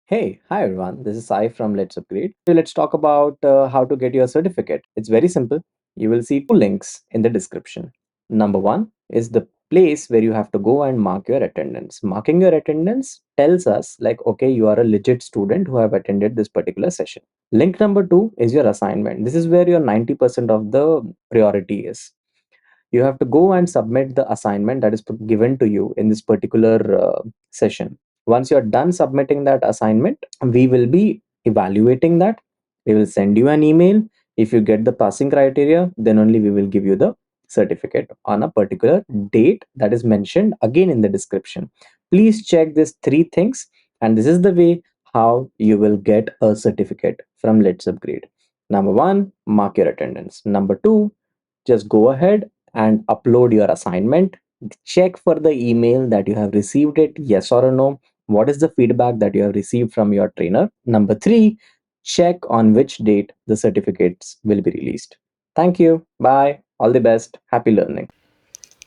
Hey, hi everyone. This is Sai from LetsUpgrade. So let's talk about how to get your certificate. It's very simple. You will see two links in the description. Number one is the place where you have to go and mark your attendance. Marking your attendance tells us like, okay, you are a legit student who have attended this particular session. Link number two is your assignment. This is where your 90% of the priority is. You have to go and submit the assignment that is given to you in this particular session. Once you're done submitting that assignment, we will be evaluating that. We will send you an email. If you get the passing criteria, then only we will give you the certificate on a particular date that is mentioned again in the description. Please check these three things, and this is the way how you will get a certificate from Let's Upgrade. Number one, mark your attendance. Number two, just go ahead and upload your assignment. Check for the email that you have received it, yes or no. What is the feedback that you have received from your trainer? Number three, check on which date the certificates will be released. Thank you. Bye. All the best. Happy learning.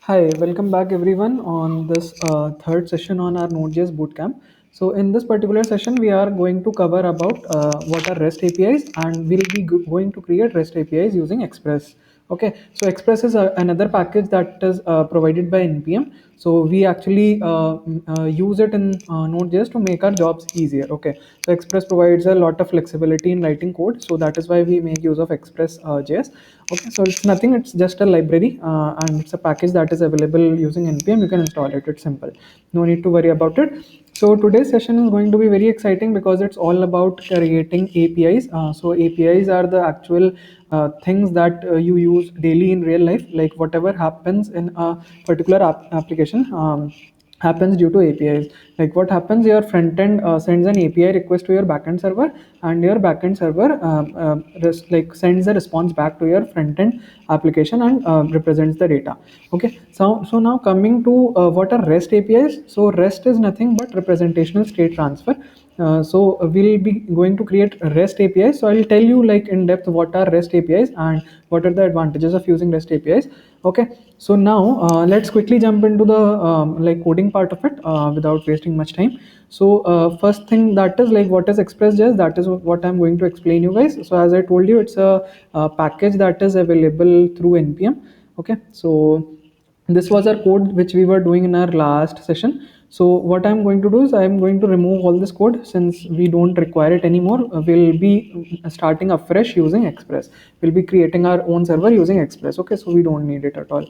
Hi, welcome back everyone on this third session on our Node.js Bootcamp. So in this particular session, we are going to cover about what are REST APIs, and we'll be going to create REST APIs using Express. Okay, so Express is another package that is provided by NPM. So we actually use it in Node.js to make our jobs easier. Okay, so Express provides a lot of flexibility in writing code, so that is why we make use of Express JS. Okay, so it's nothing, it's just a library, and it's a package that is available using npm. You can install it, it's simple, no need to worry about it. So today's session is going to be very exciting because it's all about creating apis. So apis are the actual things that you use daily in real life, like whatever happens in a particular application happens due to APIs. Like what happens, your front end sends an API request to your backend server, and your backend server like sends a response back to your front end application and represents the data. Okay, so now coming to what are REST APIs. So REST is nothing but representational state transfer. So we'll be going to create REST APIs. So I'll tell you like in depth what are REST APIs and what are the advantages of using REST APIs. Okay, so now let's quickly jump into the like coding part of it without wasting much time. So first thing, that is like what is Express.js. That is what I'm going to explain you guys. So as I told you, it's a package that is available through npm. Okay, so this was our code which we were doing in our last session. So what I'm going to do is I'm going to remove all this code since we don't require it anymore. We'll be starting afresh using Express. We'll be creating our own server using Express. Okay, so we don't need it at all.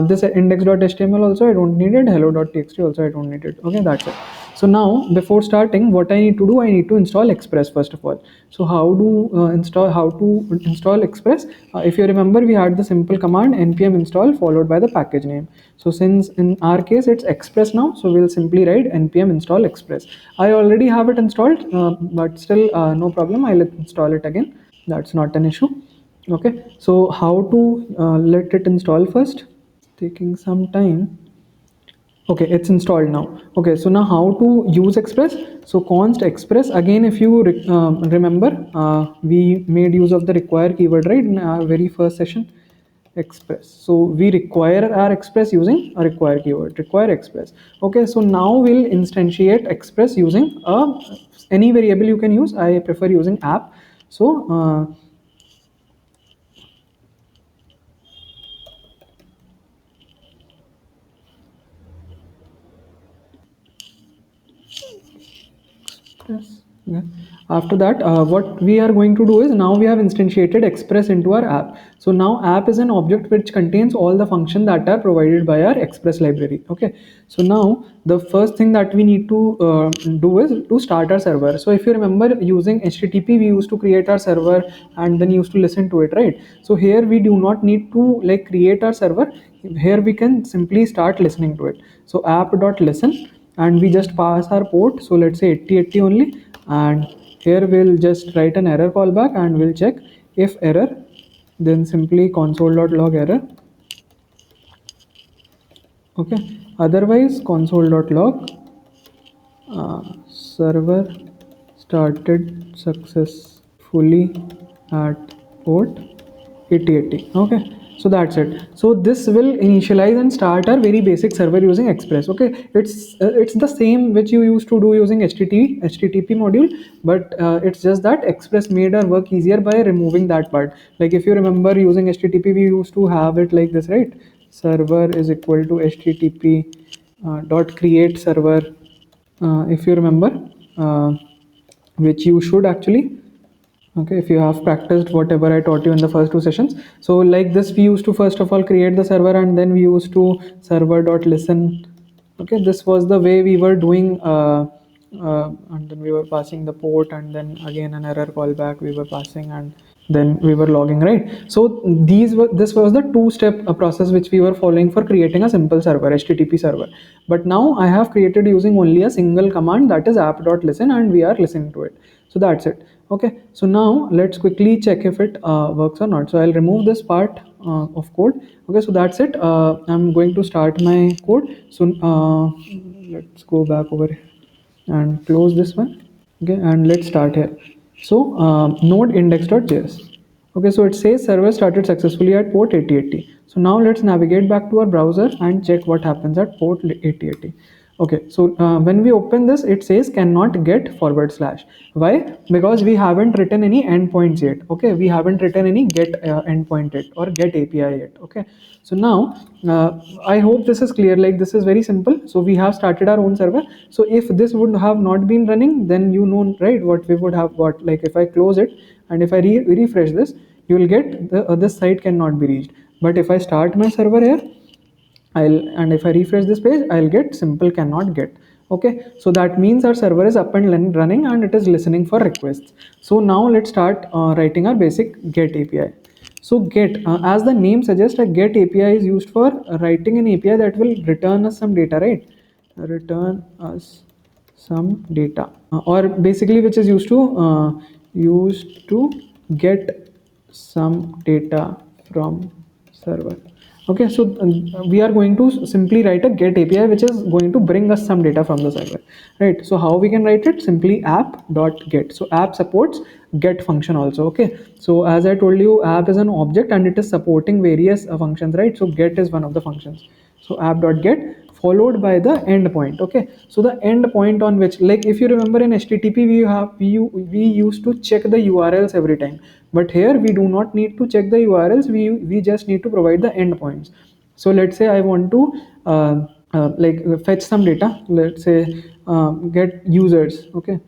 This index.html also I don't need it. Hello.txt also I don't need it. Okay, that's it. So now before starting, what I need to do, I need to install Express first of all. So how to install Express? If you remember, we had the simple command npm install followed by the package name. So since in our case it's Express now, so we'll simply write npm install Express. I already have it installed, but still no problem, I'll install it again. That's not an issue. Okay, so how to let it install first? Taking some time. Okay, it's installed now. Okay, so now how to use Express? So const Express, again, if you remember, we made use of the require keyword, right, in our very first session. Express, so we require our Express using a require keyword, require Express. Okay, so now we'll instantiate Express using any variable you can use. I prefer using app. So Yes. Yeah. After that, what we are going to do is, now we have instantiated Express into our app. So now app is an object which contains all the functions that are provided by our Express library. Okay. So now the first thing that we need to do is to start our server. So if you remember, using HTTP, we used to create our server and then used to listen to it, right? So here we do not need to like create our server. Here we can simply start listening to it. So app.listen, and we just pass our port, so let's say 8080 only, and here we'll just write an error callback and we'll check. If error, then simply console.log error. Okay, otherwise console.log server started successfully at port 8080. Okay, So that's it. So this will initialize and start our very basic server using Express. Okay, it's the same which you used to do using http module, but it's just that Express made our work easier by removing that part. Like if you remember using http, we used to have it like this, right? Server is equal to http dot create server, if you remember, uh, which you should actually, okay, if you have practiced whatever I taught you in the first two sessions. So like this, we used to first of all create the server, and then we used to server.listen. Okay, this was the way we were doing, and then we were passing the port, and then again an error callback we were passing, and then we were logging, right? So this was the two-step process which we were following for creating a simple server, http server. But now I have created using only a single command, that is app.listen, and we are listening to it. So that's it. Okay, so now let's quickly check if it works or not. So I'll remove this part of code. Okay, so that's it. I'm going to start my code. So let's go back over here and close this one. Okay, and let's start here. So node index.js. Okay, so it says server started successfully at port 8080. So now let's navigate back to our browser and check what happens at port 8080. Okay, so when we open this, it says cannot get forward slash. Why? Because we haven't written any endpoints yet. Okay, we haven't written any get endpoint yet or get API yet. Okay, so now I hope this is clear. Like this is very simple. So we have started our own server. So if this would have not been running, then you know, right, what we would have got. Like if I close it and if I refresh this, you will get this site cannot be reached. But if I start my server here, and if I refresh this page, I'll get simple cannot get. Okay, so that means our server is up and running and it is listening for requests. So now let's start writing our basic get API. So get, as the name suggests, a get API is used for writing an API that will return us some data, right? Return us some data, or basically which is used to get some data from server. Okay, so we are going to simply write a get API which is going to bring us some data from the server, right? So how we can write it? Simply app.get. So app supports get function also. Okay, so as I told you, app is an object and it is supporting various functions, right? So get is one of the functions. So app.get followed by the endpoint. Okay, so the endpoint on which, like if you remember in http, we used to check the urls every time, but here we do not need to check the urls. We just need to provide the endpoints. So let's say I want to like fetch some data. Let's say get users. Okay,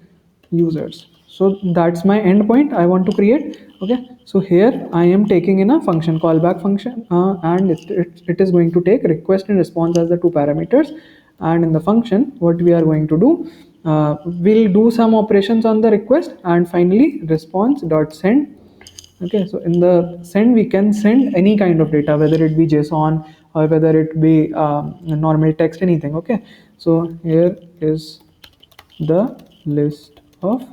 users. So that's my endpoint I want to create. Okay, so here I am taking in a function, callback function, and it is going to take request and response as the two parameters. And in the function, what we are going to do, we'll do some operations on the request, and finally response dot send. Okay, so in the send, we can send any kind of data, whether it be JSON or whether it be normal text, anything. Okay, so here is the list of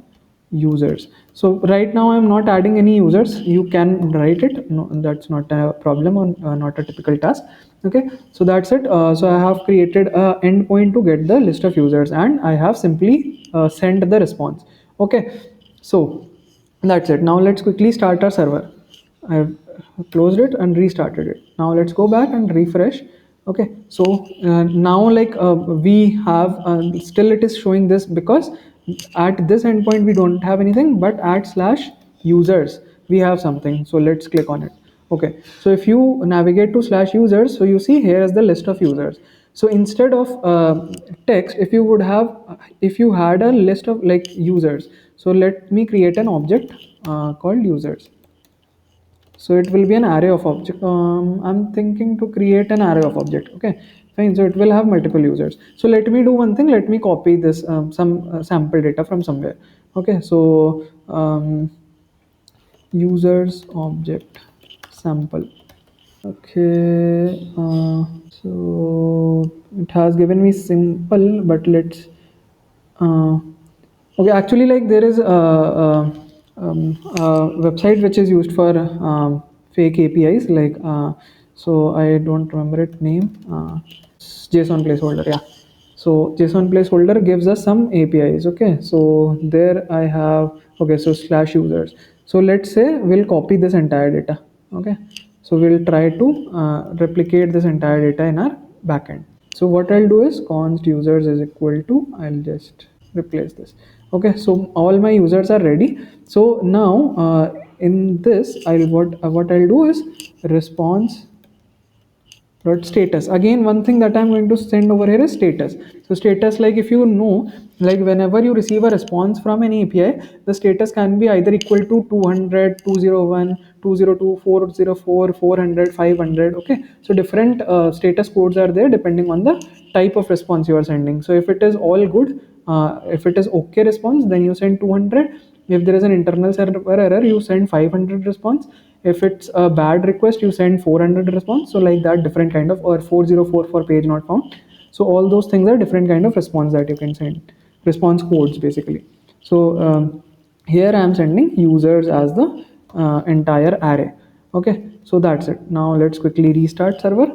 users. So right now I'm not adding any users. You can write it, no, that's not a problem, or not a typical task. Okay, so that's it. So I have created a endpoint to get the list of users, and I have simply sent the response. Okay, so that's it. Now let's quickly start our server. I've closed it and restarted it. Now let's go back and refresh. Okay, so now like we have still it is showing this because at this endpoint we don't have anything, but at slash users we have something. So let's click on it. Okay, so if you navigate to slash users, so you see here is the list of users. So instead of text, if you would have, if you had a list of like users, so let me create an object called users. So it will be an array of object. I'm thinking to create an array of object. Okay, fine. So it will have multiple users. So let me do one thing. Let me copy this some sample data from somewhere. Okay, so users object sample. Okay, so it has given me simple, but let's uh, okay, actually, like there is a website which is used for fake APIs. Like, so I don't remember its name. JSON placeholder, yeah. So JSON placeholder gives us some APIs. Okay, so there I have. Okay, so slash users. So let's say we'll copy this entire data. Okay, So we'll try to replicate this entire data in our backend. So what I'll do is const users is equal to, I'll just replace this. Okay, so all my users are ready. So now in this, what I'll do is response dot status. Again, one thing that I'm going to send over here is status. So status, like if you know, like whenever you receive a response from an API, the status can be either equal to 200, 201, 202, 404, 400, 500. Okay, so different status codes are there depending on the type of response you are sending. So if it is all good, if it is okay response, then you send 200. If there is an internal server error, you send 500 response. If it's a bad request, you send 400 response. So like that, different kind of, or 404 for page not found. So all those things are different kind of response that you can send, response codes basically. So here I am sending users as the entire array. Okay, so that's it. Now let's quickly restart server.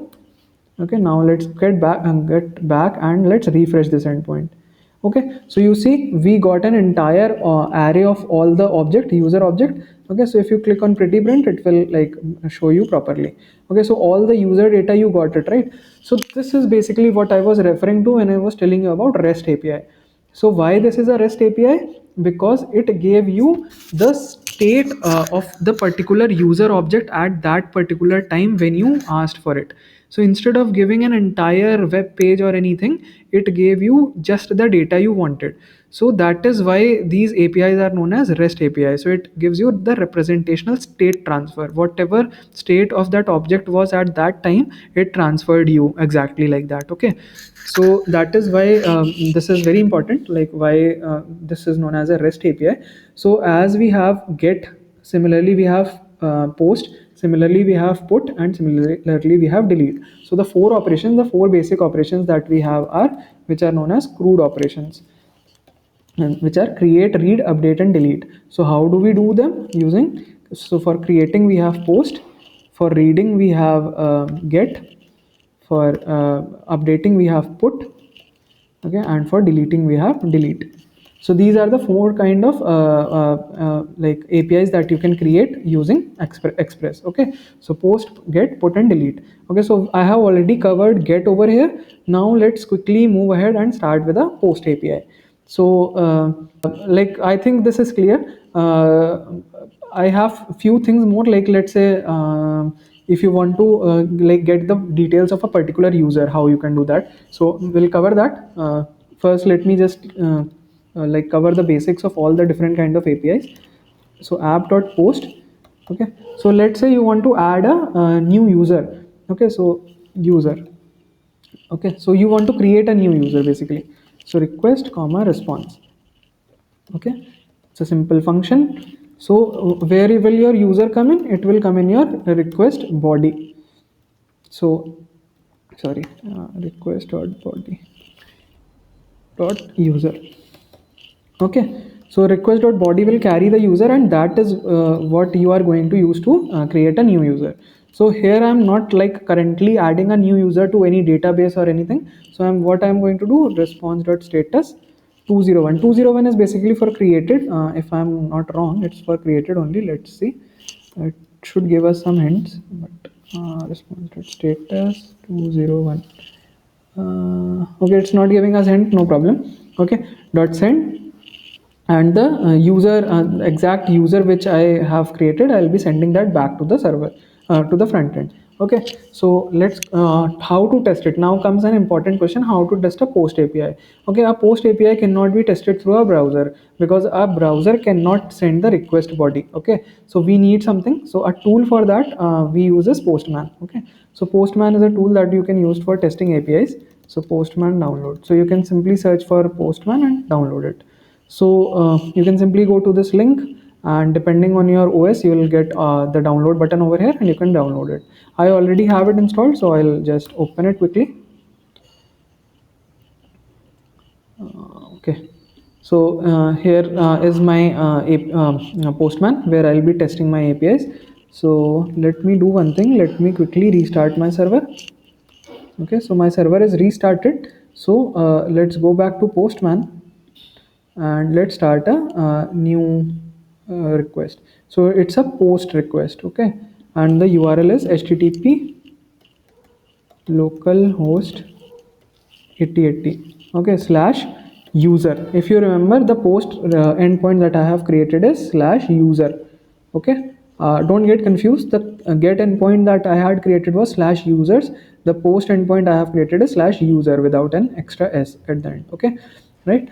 Okay, now let's get back and let's refresh this endpoint. Okay, so you see we got an entire array of all the object, user object. Okay, so if you click on pretty print, it will like show you properly. Okay, so all the user data you got it, right? So this is basically what I was referring to when I was telling you about REST API. So why this is a REST API? Because it gave you the state of the particular user object at that particular time when you asked for it. So instead of giving an entire web page or anything, it gave you just the data you wanted. So that is why these APIs are known as REST API. So it gives you the representational state transfer. Whatever state of that object was at that time, it transferred you exactly like that. Okay, so that is why this is very important, like why this is known as a REST API. So as we have get, similarly we have post, similarly we have put, and similarly we have delete. So the four operations, the four basic operations that we have are, which are known as CRUD operations, and which are create, read, update, and delete. So how do we do them? Using, so for creating we have post, for reading we have get, for updating we have put, okay, and for deleting we have delete. So these are the four kind of like APIs that you can create using express. Okay, so post, get, put, and delete. Okay, so I have already covered get over here. Now let's quickly move ahead and start with a post API. So like I think this is clear. I have few things more, like let's say if you want to like get the details of a particular user, how you can do that. So we'll cover that. First let me just like cover the basics of all the different kind of APIs. So app.post. Okay, so let's say you want to add a new user. Okay, so user. Okay, so you want to create a new user basically. So request comma response. Okay, it's a simple function. So where will your user come in? It will come in your request body. So sorry, request dot body dot user. Okay, so request dot body will carry the user, and that is what you are going to use to create a new user. So here I am not like currently adding a new user to any database or anything. So I'm going to do response dot status 201. 201 is basically for created. If I'm not wrong, it's for created only. Let's see, it should give us some hints, but response dot status 201. Okay, it's not giving us hint, no problem. Okay, dot send, and the user exact user which I have created, I'll be sending that back to the server, to the front end. Okay, so let's how to test it. Now comes an important question: how to test a post API. Okay, a post API cannot be tested through a browser, because a browser cannot send the request body. Okay, so we need something. So a tool for that we use is Postman. Okay, so Postman is a tool that you can use for testing APIs. So Postman download, so you can simply search for Postman and download it. So you can simply go to this link, and depending on your OS you will get the download button over here, and you can download it. I already have it installed, so I'll just open it quickly. Okay, so here is my Postman, where I'll be testing my APIs. So let me do one thing, let me quickly restart my server. Okay, so my server is restarted. So let's go back to Postman, and let's start a new request. So it's a post request. Okay, and the URL is http localhost 8080, okay, slash user. If you remember, the post endpoint that I have created is slash user, okay. Don't get confused, the get endpoint that I had created was slash users. The post endpoint I have created is slash user without an extra s at the end, okay, right.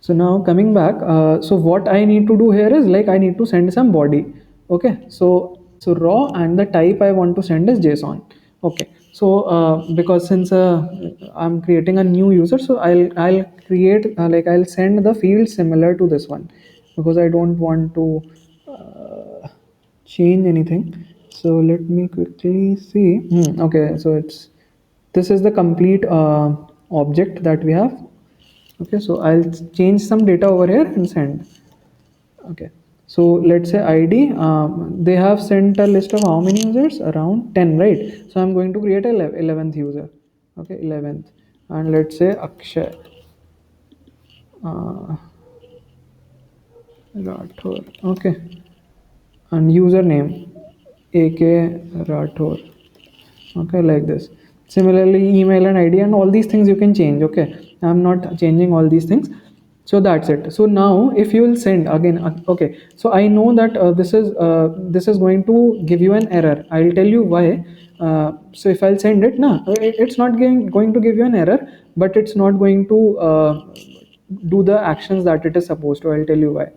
So now coming back, so what I need to do here is like I need to send some body, okay. So raw, and the type I want to send is JSON, okay. So because since I'm creating a new user, so I'll create like I'll send the field similar to this one, because I don't want to change anything. So let me quickly see. Okay, so it's this is the complete object that we have. Okay, so I'll change some data over here and send. Okay, so let's say ID, they have sent a list of how many users, around 10, right? So I'm going to create a 11th user, okay, 11th, and let's say Akshay uh, Rathore, okay, and username AK Rathore, okay, like this. Similarly, email and ID and all these things you can change, okay. I'm not changing all these things. So that's it. So now if you will send again, okay, so I know that this is going to give you an error. I'll tell you why. So if I'll send it, now it's not going to give you an error, but it's not going to do the actions that it is supposed to. I'll tell you why.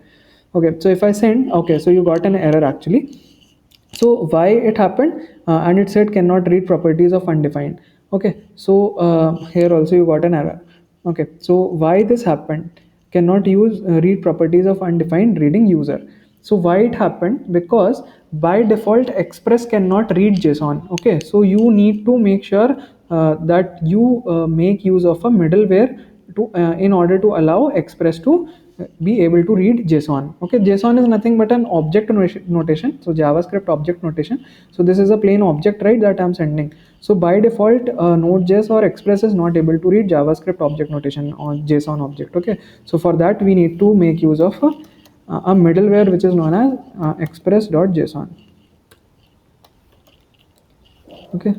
Okay, so if I send, okay, so you got an error actually. So why it happened, and it said cannot read properties of undefined, okay. So here also you got an error, okay. So why this happened, cannot use read properties of undefined reading user. So why it happened, because by default express cannot read JSON, okay. So you need to make sure that you make use of a middleware to in order to allow express to be able to read JSON. Okay, JSON is nothing but an object notation. So JavaScript object notation. So this is a plain object, right, that I'm sending. So by default, Node.js or Express is not able to read JavaScript object notation on JSON object. Okay, so for that we need to make use of a middleware which is known as express.json. Okay,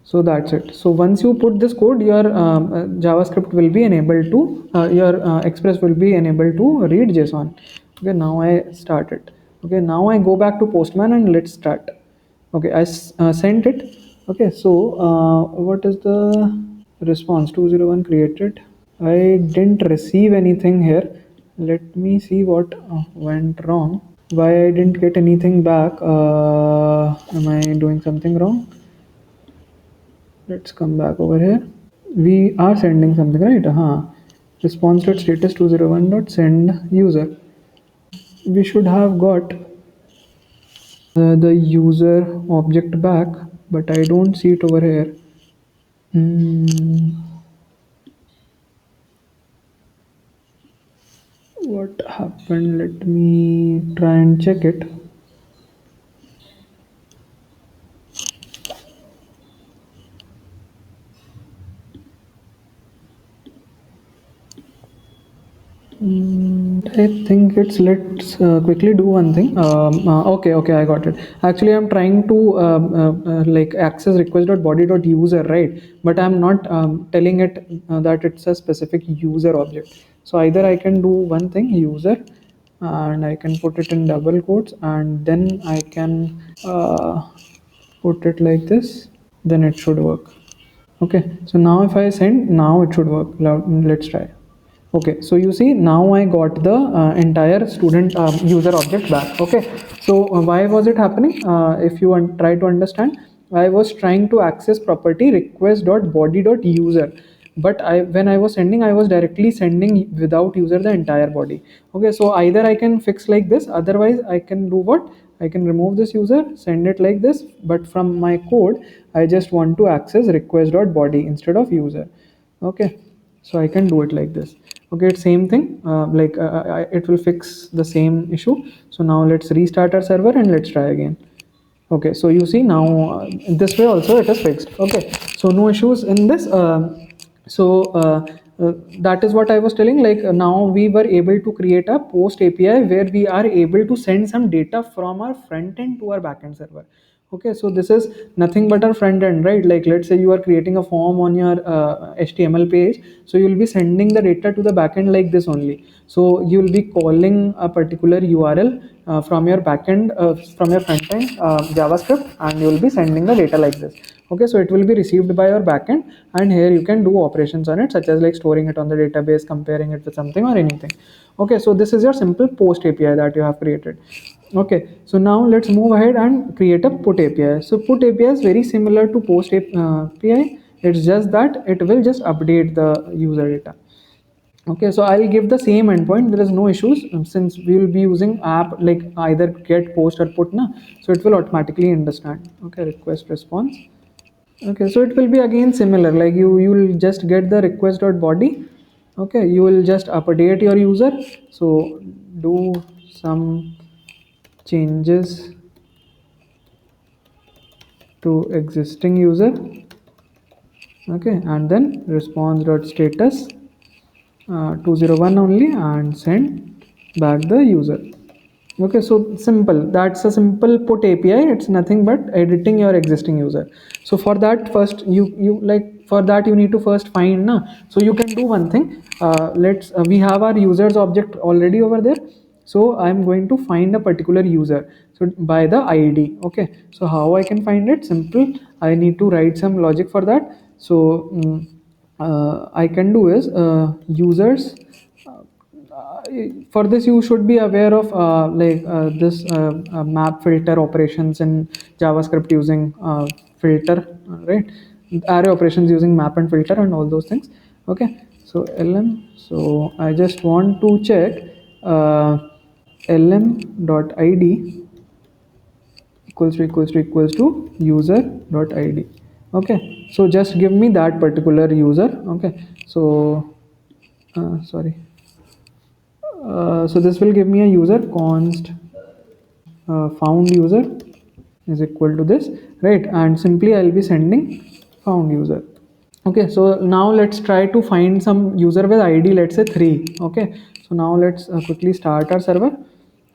so that's it. So once you put this code, your JavaScript will be enabled to your Express will be enabled to read JSON. Okay, now I start it. Okay, now I go back to Postman and let's start. Okay, I sent it. Okay, so what is the response? 201 created. I didn't receive anything here. Let me see what went wrong. Why I didn't get anything back. Am I doing something wrong? Let's come back over here. We are sending something, right? Response.status 201.send user. We should have got the user object back, but I don't see it over here. What happened? Let me try and check it. I think it's let's quickly do one thing. Okay, I got it. Actually, I'm trying to like access request.body.user, right? But I'm not telling it that it's a specific user object. So either I can do one thing, user, and I can put it in double quotes, and then I can put it like this. Then it should work. Okay, so now if I send, now it should work. Let's try. Okay, so you see now I got the entire student user object back. Okay, so why was it happening? If you try to understand, I was trying to access property request.body.user, but when I was sending, I was directly sending without user the entire body. Okay, so either I can fix like this, otherwise I can do what, I can remove this user, send it like this, but from my code I just want to access request.body instead of user. Okay, so I can do it like this. Okay, it's same thing, it will fix the same issue. So now let's restart our server and let's try again. Okay, so you see now this way also it is fixed. Okay, so no issues in this. So that is what I was telling, like now we were able to create a post API where we are able to send some data from our front end to our backend server. Okay, so this is nothing but our front end, right? Like let's say you are creating a form on your HTML page, so you'll be sending the data to the backend like this only. So you'll be calling a particular URL from your backend, from your front end JavaScript, and you'll be sending the data like this. Okay, so it will be received by your backend, and here you can do operations on it, such as like storing it on the database, comparing it with something or anything. Okay, so this is your simple post API that you have created. Okay, so now let's move ahead and create a put API. So put API is very similar to post API. It's just that it will just update the user data. Okay, so I'll give the same endpoint. There is no issues since we will be using app like either get, post or put na. So it will automatically understand. Okay, request response. Okay, so it will be again similar, like you will just get the request.body. Okay, you will just update your user. So do some changes to existing user. Okay, and then response.status 201 only, and send back the user. Okay, so simple. That's a simple put API. It's nothing but editing your existing user. So for that, first you like for that you need to first find na. So you can do one thing. Let's we have our users object already over there. So I'm going to find a particular user. So by the ID. Okay. So how I can find it? Simple. I need to write some logic for that. So I can do is users. For this you should be aware of this map filter operations in JavaScript using filter, right? Array operations using map and filter and all those things. Okay, so lm, so I just want to check uh, lm.id equals to user.id. Okay, so just give me that particular user. Okay, so sorry, so this will give me a user const found user is equal to this, right? And simply I'll be sending found user. Okay, so now let's try to find some user with ID, let's say 3. Okay, so now let's quickly start our server.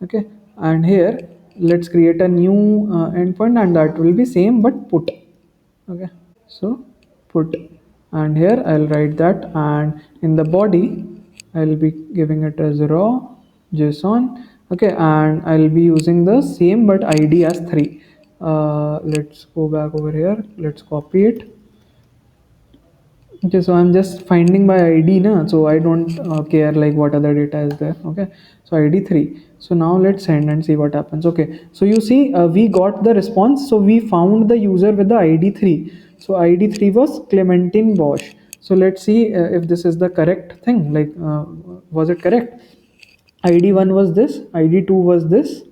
Okay, and here let's create a new endpoint, and that will be same but put. Okay, so put, and here I'll write that, and in the body I'll be giving it as raw JSON. Okay, and I'll be using the same but ID as 3. Let's go back over here, let's copy it. Okay, so I'm just finding by ID na, so I don't care like what other data is there. Okay, so ID 3. So now let's send and see what happens. Okay, so you see we got the response. So we found the user with the ID 3. So ID 3 was Clementine Bosch. So let's see if this is the correct thing, like was it correct? ID 1 was this, ID 2 was this.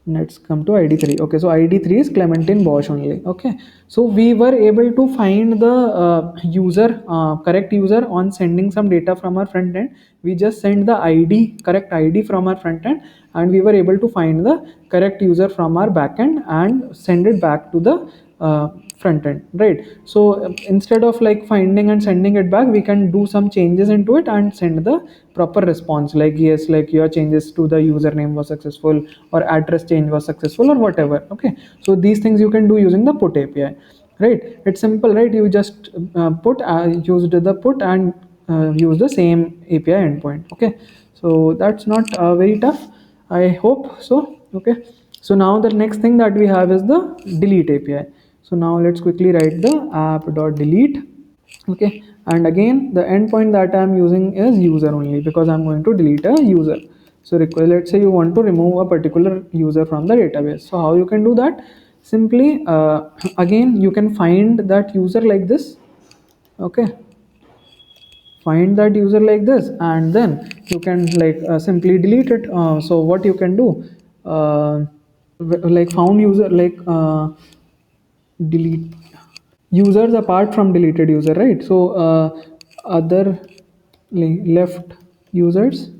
Let's come to ID3. Okay, so ID3 is Clementine Bosch only. Okay, so we were able to find the user, correct user, on sending some data from our front end. We just send the ID, correct ID from our front end, and we were able to find the correct user from our back end and send it back to the front end, right? So instead of like finding and sending it back, we can do some changes into it and send the proper response, like yes, like your changes to the username was successful, or address change was successful, or whatever. Okay, so these things you can do using the put API, right? It's simple, right? You just used the put and use the same API endpoint. Okay, so that's not very tough, I hope so. Okay, so now the next thing that we have is the delete API. So now let's quickly write the app.delete. Okay, and again the endpoint that I'm using is user only, because I'm going to delete a user. So let's say you want to remove a particular user from the database. So how you can do that? Simply again you can find that user like this. Okay, find that user like this, and then you can like simply delete it. So what you can do, uh, like found user, like delete users apart from deleted user, right? So other left users,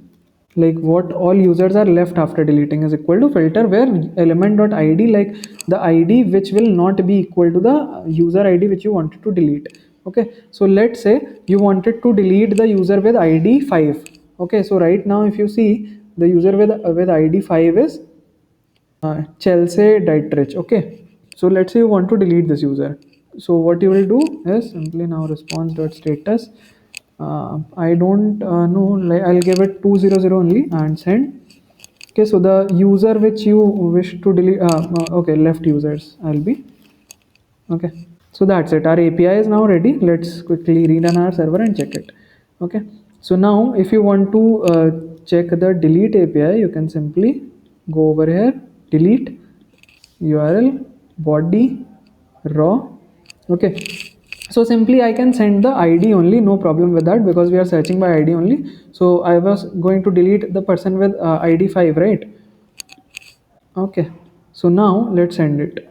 like what all users are left after deleting, is equal to filter where element.id, like the id which will not be equal to the user id which you wanted to delete. Okay, so let's say you wanted to delete the user with id 5. Okay, so right now if you see, the user with id 5 is Chelsea Dietrich. Okay, So let's say you want to delete this user. So what you will do is simply now response.status. I don't know, like I'll give it 200 only and send. Okay, so the user which you wish to delete, okay, left users I'll be. Okay, so that's it. Our API is now ready. Let's quickly rerun our server and check it. Okay, so now if you want to check the delete API, you can simply go over here, delete URL, body, raw. Okay, so simply I can send the ID only, no problem with that, because we are searching by ID only. So I was going to delete the person with ID 5, right? Okay, so now let's send it.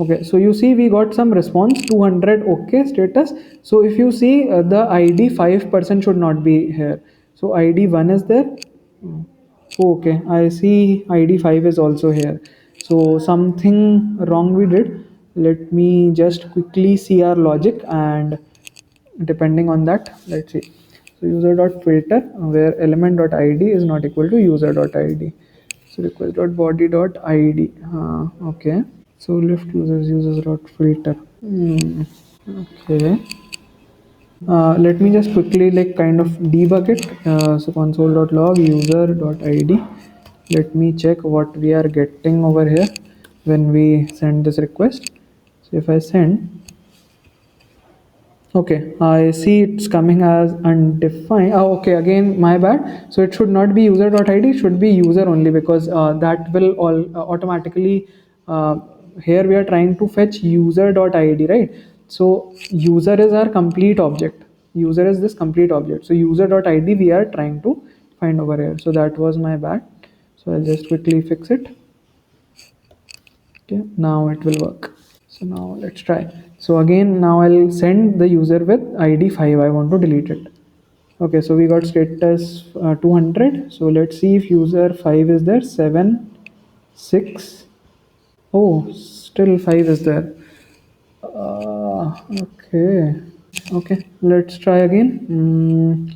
Okay, so you see we got some response 200 okay status. So if you see the ID 5% should not be here. So ID 1 is there. Okay, I see ID 5 is also here. So something wrong we did. Let me just quickly see our logic, and depending on that, let's see. So user.filter where element.id is not equal to user.id. So request.body.id. Okay. So left users dot filter. Okay. Let me just quickly like kind of debug it. So console.log user.id. Let me check what we are getting over here when we send this request. So if I send, okay, I see it's coming as undefined. Oh, okay, again, my bad. So it should not be user.id, it should be user only, because that will all automatically, uh, here we are trying to fetch user.id, right? So user is our complete object. User is this complete object. So user.id we are trying to find over here. So that was my bad. So I'll just quickly fix it. Okay, now it will work. So now let's try. So again, now I'll send the user with ID 5. I want to delete it. Okay, so we got status 200. So let's see if user 5 is there. 7, 6. Oh, still 5 is there. Okay. Okay, let's try again.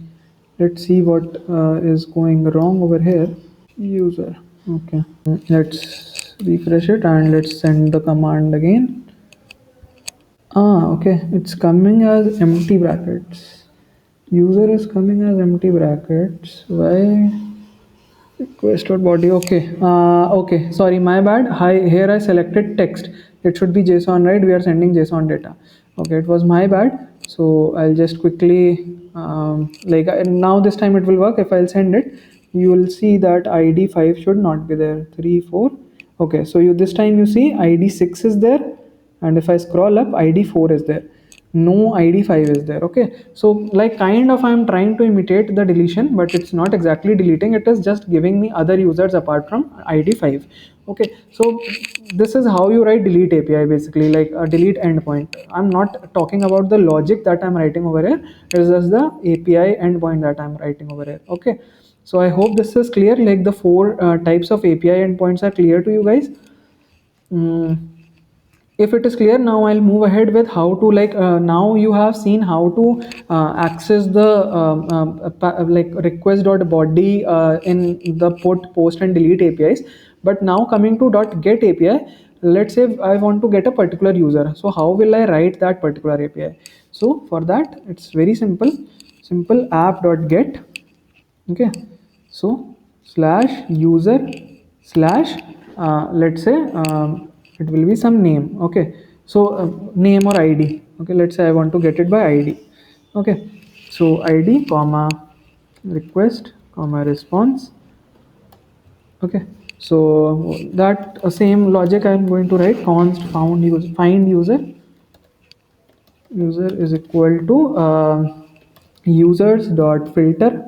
Let's see what is going wrong over here. User. Okay. Let's refresh it and let's send the command again. Okay, it's coming as empty brackets. User is coming as empty brackets. Why? Request.body. Okay. Okay. Sorry, my bad. Hi. Here I selected text. It should be JSON, right? We are sending JSON data. Okay, it was my bad. So I'll just quickly now this time it will work. If I'll send it, you will see that ID 5 should not be there. 3, 4. Okay. So you this time you see ID 6 is there, and if I scroll up, ID 4 is there. No ID 5 is there. Okay, so like kind of I'm trying to imitate the deletion, but it's not exactly deleting, it is just giving me other users apart from ID 5. Okay, so this is how you write delete API, basically like a delete endpoint. I'm not talking about the logic that I'm writing over here, it is just the API endpoint that I'm writing over here. Okay, so I hope this is clear, like the four types of API endpoints are clear to you guys. Mm, if it is clear, now I'll move ahead with how to like now you have seen how to access the like request.body in the put, post and delete APIs. But now coming to .get API, let's say I want to get a particular user, so how will I write that particular API? So for that it's very simple. Simple app.get. Okay, so slash user slash let's say it will be some name. Okay, so name or ID. Okay, let's say I want to get it by ID. Okay, so ID comma request comma response. Okay, so that same logic I am going to write const found user, find user. User is equal to users dot filter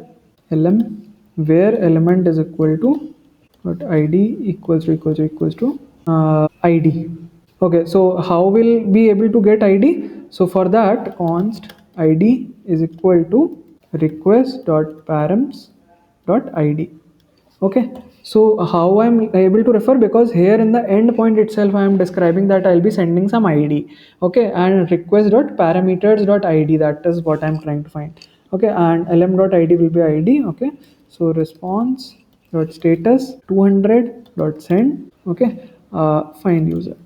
lm where element is equal to dot id equals to id. Okay, so how will be able to get id? So for that, const id is equal to request dot params dot id. Okay, so how I'm able to refer, because here in the endpoint itself I am describing that I'll be sending some id. Okay, and request dot parameters dot id, that is what I'm trying to find. Okay, and lm dot id will be id. Okay, so response dot status 200 dot send. Okay, find user.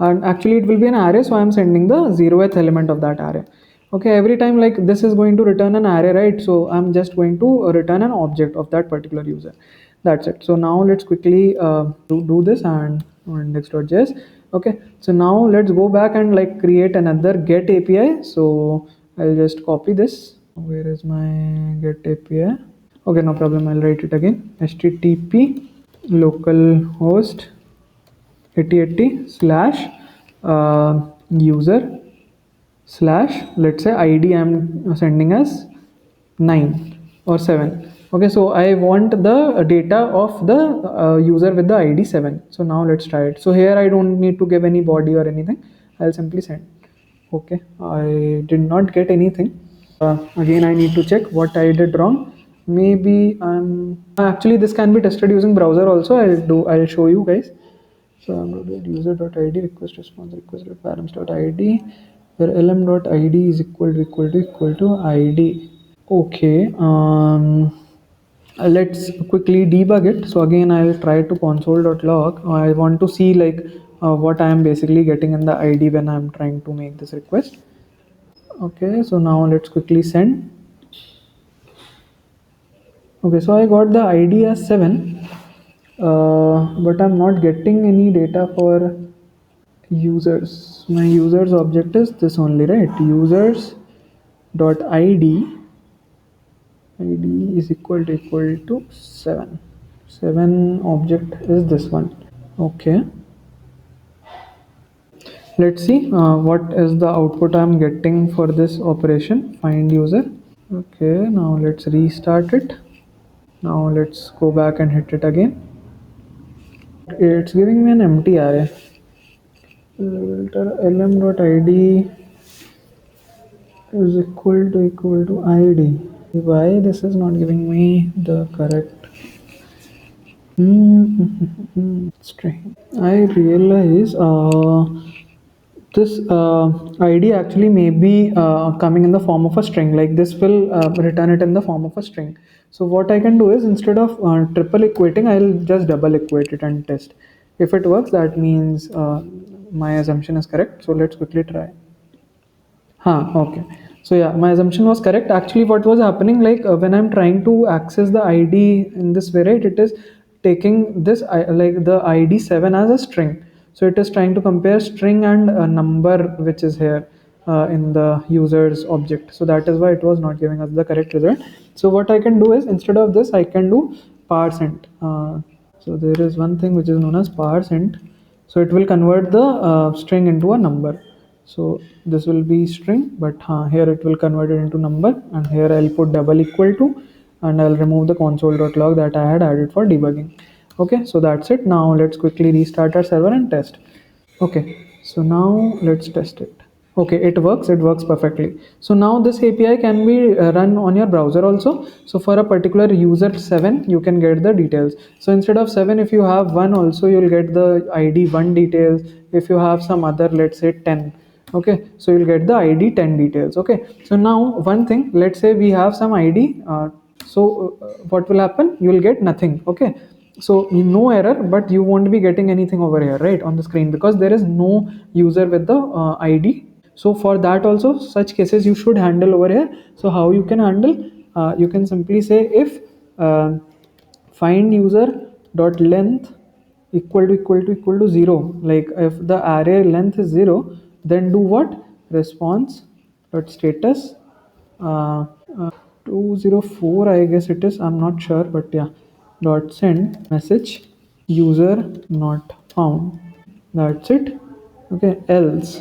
and actually it will be an array, so I'm sending the 0th element of that array. Okay, every time like this is going to return an array, right? So I'm just going to return an object of that particular user. That's it. So now let's quickly do this and index.js. Okay, so now let's go back and like create another get API. So I'll just copy this. Where is my get API? Okay, no problem, I'll write it again. HTTP localhost 8080 slash user slash, let's say id I'm sending as 9 or 7. Okay, so I want the data of the user with the id 7. So now let's try it. So here I don't need to give any body or anything, I'll simply send. Okay, I did not get anything. Again I need to check what I did wrong. Maybe I'm actually this can be tested using browser also. I'll show you guys. So I'm going to user.id request response request.params.id where lm.id is equal to id. Okay, let's quickly debug it. So again I'll try to console.log. I want to see like what I am basically getting in the id when I'm trying to make this request. Okay, so now let's quickly send. Okay, so I got the id as 7, but I'm not getting any data for users. My users object is this only, right? Users dot id is equal to 7. 7 object is this one. Okay, let's see what is the output I'm getting for this operation find user. Okay, now let's restart it. Now let's go back and hit it again. It's giving me an empty array. Filter lm.id is equal to id. Why this is not giving me the correct string? I realize this id actually may be coming in the form of a string. Like this will return it in the form of a string. So what I can do is instead of triple equating, I'll just double equate it and test. If it works, that means my assumption is correct. So let's quickly try. Okay. So yeah, my assumption was correct. Actually, what was happening, like when I'm trying to access the ID in this way, right, it is taking this like the ID 7 as a string. So it is trying to compare string and a number which is here in the user's object. So that is why it was not giving us the correct result. So what I can do is instead of this, I can do parseInt. So there is one thing which is known as parseInt. So it will convert the string into a number. So this will be string, but here it will convert it into number, and here I'll put double equal to, and I'll remove the console.log that I had added for debugging. Okay, so that's it. Now let's quickly restart our server and test. Okay, so now let's test it. Okay, it works perfectly. So now this API can be run on your browser also. So for a particular user 7, you can get the details. So instead of 7, if you have 1 also, you'll get the ID 1 details. If you have some other, let's say 10. Okay, so you'll get the ID 10 details. Okay, so now one thing, let's say we have some ID. What will happen? You will get nothing. Okay, so no error, but you won't be getting anything over here, right, on the screen, because there is no user with the id. So for that also, such cases you should handle over here. So how you can handle, you can simply say if find user dot length equal to 0. Like if the array length is 0, then do what? Response dot status 204, I guess it is, I'm not sure, but yeah, dot send message user not found. That's it. Okay, else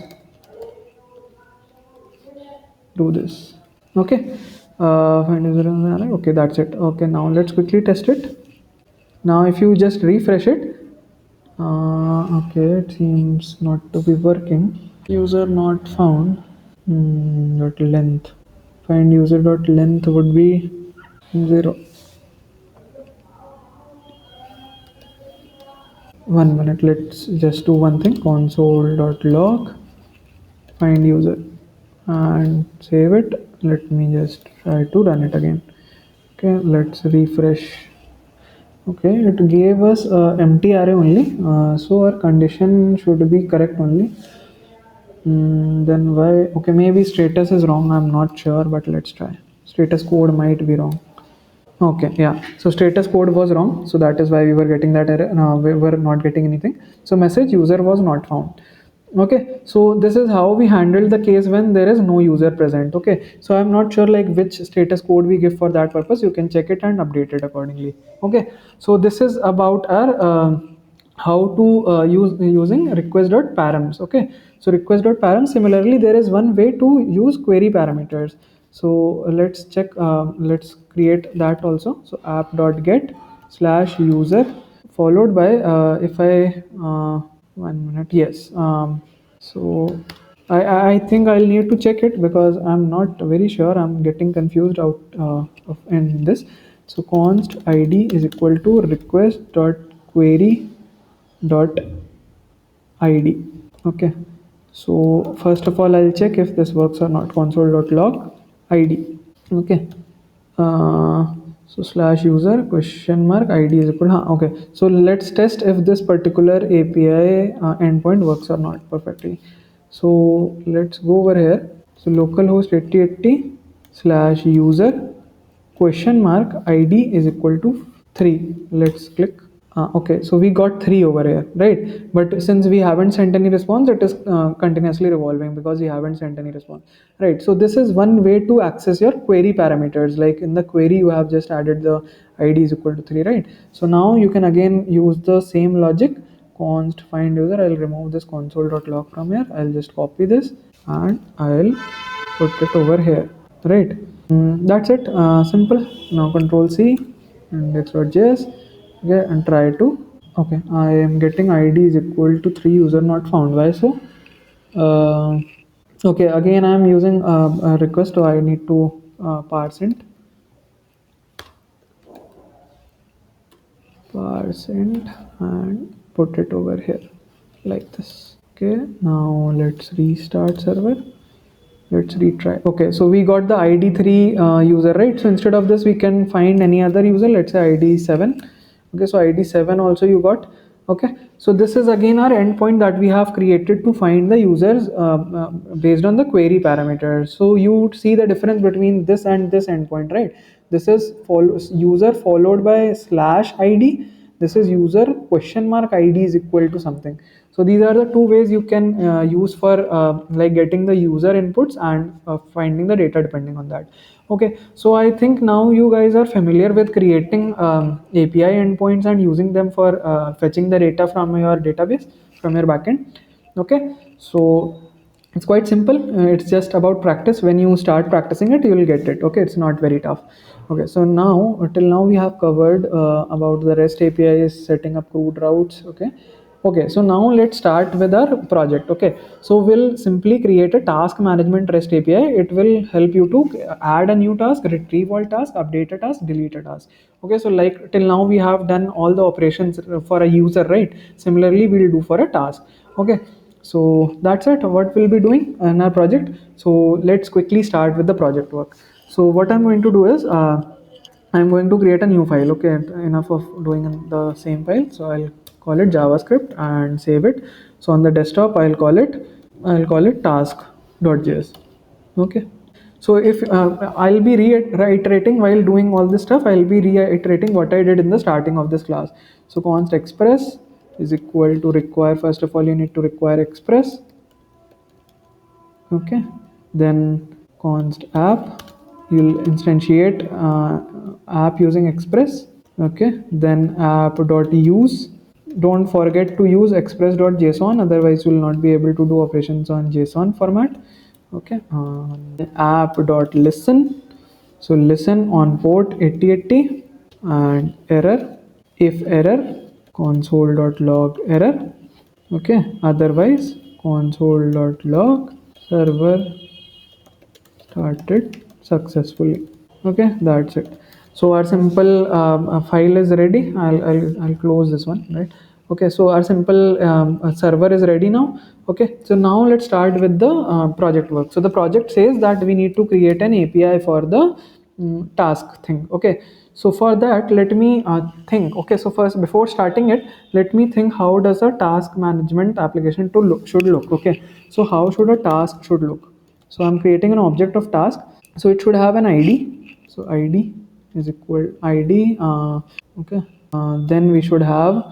do this. Okay, find user in the array. Okay, that's it. Okay, now let's quickly test it. Now if you just refresh it, okay, it seems not to be working. User not found. Dot length, find user dot length would be 0. 1 minute, let's just do one thing. Console.log find user and save it. Let me just try to run it again. Okay, let's refresh Okay, it gave us empty array only, so our condition should be correct only. Then why? Okay, maybe status is wrong. I'm not sure, but let's try. Status code might be wrong. Okay, yeah. So status code was wrong. So that is why we were getting that error. No, we were not getting anything. So message user was not found. Okay, so this is how we handled the case when there is no user present. Okay, so I'm not sure like which status code we give for that purpose. You can check it and update it accordingly. Okay, so this is about our how to use using request.params. Okay, so request.params, similarly there is one way to use query parameters. So let's check, let's create that also. So app.get slash user followed by if I 1 minute, yes, so I think I'll need to check it because I'm not very sure. I'm getting confused out of in this. So const id is equal to request dot query dot id. Okay, so first of all I'll check if this works or not. Console dot log id. Okay, so slash user question mark id is equal, okay, so let's test if this particular api endpoint works or not perfectly. So let's go over here. So localhost 8080 slash user question mark id is equal to 3. Let's click. Okay, so we got 3 over here, right? But since we haven't sent any response, it is continuously revolving because we haven't sent any response, right? So this is one way to access your query parameters. Like in the query, you have just added the ID is equal to 3, right? So now you can again use the same logic. Const find user. I'll remove this console.log from here. I'll just copy this and I'll put it over here, right? That's it, simple. Now control C index.js, okay, and try to, okay, I am getting id is equal to 3 user not found. Why so? uh, okay, again I am using a request, so I need to parse int and put it over here like this. Okay, now let's restart server. Let's retry. Okay, so we got the id3 user, right? So instead of this we can find any other user, let's say id7. Okay, so id7 also you got. Okay, so this is again our endpoint that we have created to find the users based on the query parameters. So you would see the difference between this and this endpoint, right? This is user followed by slash id. This is user question mark id is equal to something. So these are the two ways you can use for like getting the user inputs and finding the data depending on that. Okay, so I think now you guys are familiar with creating api endpoints and using them for fetching the data from your database, from your backend. Okay, so it's quite simple. It's just about practice. When you start practicing it, you will get it. Okay, it's not very tough. Okay, so now till now we have covered about the REST APIs, setting up route routes. Okay, so now let's start with our project. Okay, so we'll simply create a task management REST API. It will help you to add a new task, retrieve all task, update a task, delete a task. Okay, so like till now we have done all the operations for a user, right? Similarly we'll do for a task. Okay, so that's it, what we'll be doing in our project. So let's quickly start with the project work. So what I'm going to do is I'm going to create a new file. Okay, enough of doing in the same file. So I'll call it javascript and save it. So on the desktop I'll call it task.js. Okay, so if I'll be reiterating while doing all this stuff, I'll be reiterating what I did in the starting of this class. So const express is equal to require. First of all you need to require express. Okay, then const app, you'll instantiate app using express. Okay, then app.use, don't forget to use express.json, otherwise you will not be able to do operations on json format. Okay, app.listen, so listen on port 8080 and error. If error, console.log error. Okay, otherwise console.log server started successfully. Okay, that's it. So our simple file is ready. I'll close this one, right? Okay, so our simple server is ready now. Okay, so now let's start with the project work. So the project says that we need to create an API for the task thing. Okay, So for that, let me think. Okay, so first, before starting it, let me think how does a task management application to look should look. Okay, so how should a task should look? So I'm creating an object of task. So it should have an ID. So ID is equal ID. Okay. Then we should have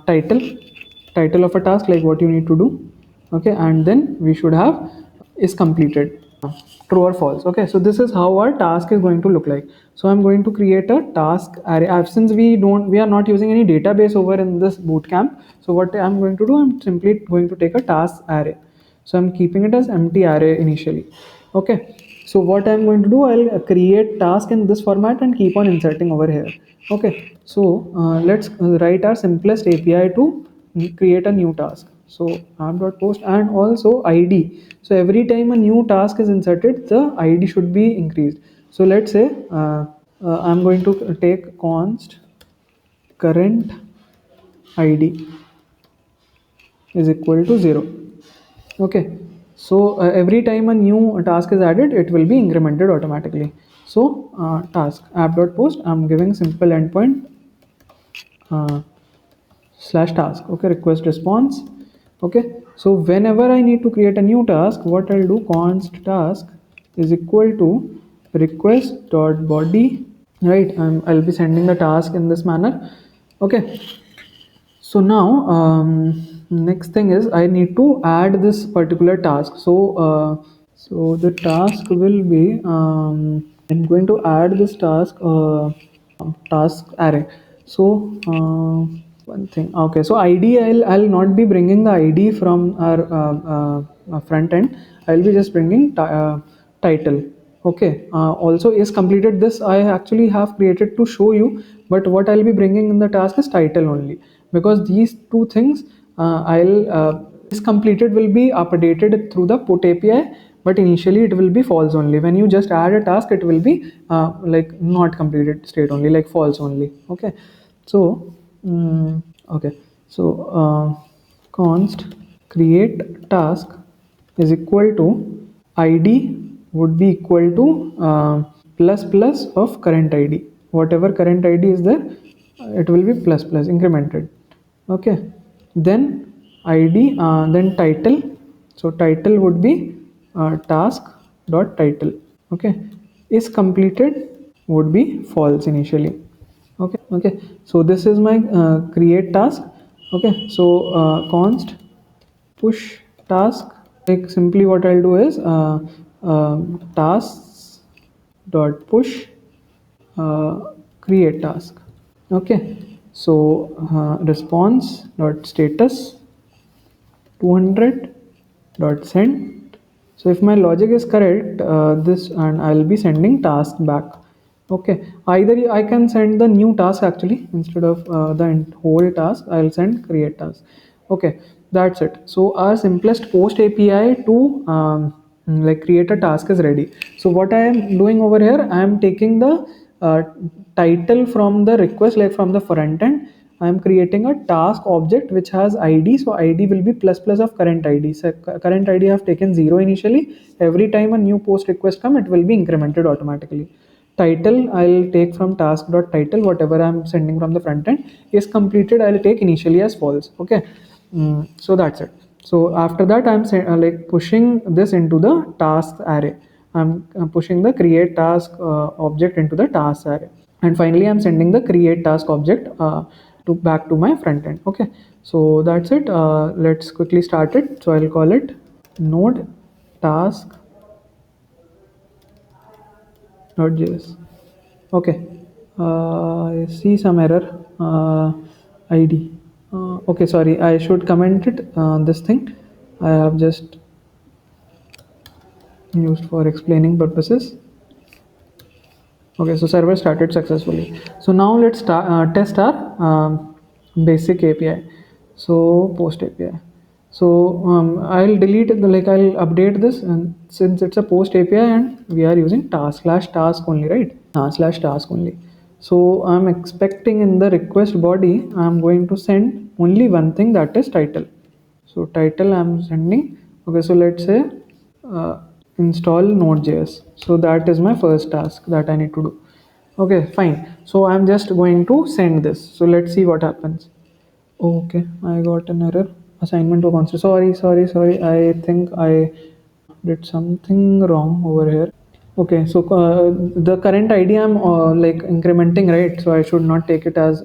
title of a task, like what you need to do. Okay, and then we should have is completed, true or false. Okay, so this is how our task is going to look like. So I'm going to create a task array. Since we are not using any database over in this bootcamp, so what I'm going to do, I'm simply going to take a task array. So I'm keeping it as empty array initially. Okay, so what I'm going to do, I'll create task in this format and keep on inserting over here. Okay, so let's write our simplest API to create a new task. So app.post and also ID. So every time a new task is inserted, the ID should be increased. So let's say I'm going to take const current ID is equal to 0. Okay, so every time a new task is added, it will be incremented automatically. So task app.post, I'm giving simple endpoint uh, slash task. Okay, request response. Okay, so whenever I need to create a new task, what I'll do, const task is equal to request dot body, right? I'll be sending the task in this manner. Okay, so now next thing is I need to add this particular task. So the task will be I'm going to add this task array. So one thing, okay, so ID, I'll not be bringing the ID from our front end. I'll be just bringing title. Okay, also is completed, this I actually have created to show you, but what I'll be bringing in the task is title only, because these two things I'll is completed will be updated through the put API, but initially it will be false only. When you just add a task, it will be like not completed state only, like false only. Okay, so okay, so const create task is equal to ID would be equal to plus plus of current ID. Whatever current ID is there, it will be plus plus incremented. Okay, then ID, then title. So title would be task dot title. Okay, is completed would be false initially. Okay, so this is my create task. Okay, so const push task, like simply what I'll do is tasks dot push create task. Okay, so response dot status 200 dot send. So if my logic is correct, this, and I'll be sending task back. Okay, either I can send the new task actually, instead of the whole task I'll send create task. Okay, that's it. So our simplest post API to like create a task is ready. So what I am doing over here, I am taking the uh, title from the request, like from the front end. I am creating a task object which has ID. So ID will be plus plus of current ID. So current ID I have taken 0 initially. Every time a new post request come, it will be incremented automatically. Title I'll take from task.title, whatever I'm sending from the front end is completed, I'll take initially as false. Okay, so that's it. So after that, I'm like pushing this into the task array. I'm pushing the create task object into the task array, and finally I'm sending the create task object to back to my front end. Okay, so that's it. Let's quickly start it. So I'll call it node task Node.js. Okay, I see some error. ID. Okay, sorry, I should comment it. This thing I have just used for explaining purposes. Okay, so server started successfully. So now let's test our basic API. So post API. So I'll delete the, like I'll update this, and since it's a post API and we are using task slash task only, right? Slash task only. So I'm expecting in the request body, I'm going to send only one thing, that is title. So title I'm sending. Okay, so let's say uh, install Node.js. So that is my first task that I need to do. Okay, fine. So I'm just going to send this. So let's see what happens. Okay, I got an error. Assignment to constant. Sorry. I think I did something wrong over here. Okay, so the current ID I'm like incrementing, right? So I should not take it as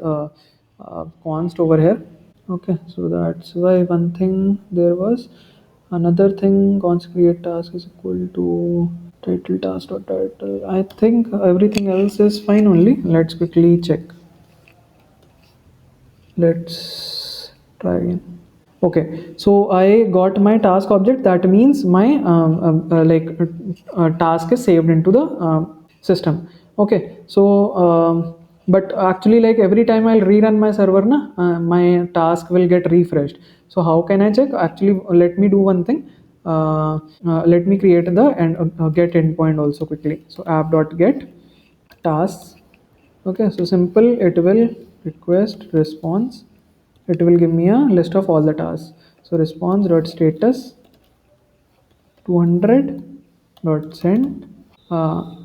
const over here. Okay, so that's why one thing there was. Another thing, const create task is equal to title task dot title. I think everything else is fine only. Let's quickly check. Let's try again. Okay, so I got my task object. That means my task is saved into the system. Okay, so but actually, like every time I'll rerun my server, na, my task will get refreshed. So how can I check? Actually, let me do one thing. Let me create the get endpoint also quickly. So app.get tasks. Okay, so simple, it will request response. It will give me a list of all the tasks. So response dot status 200 dot send uh,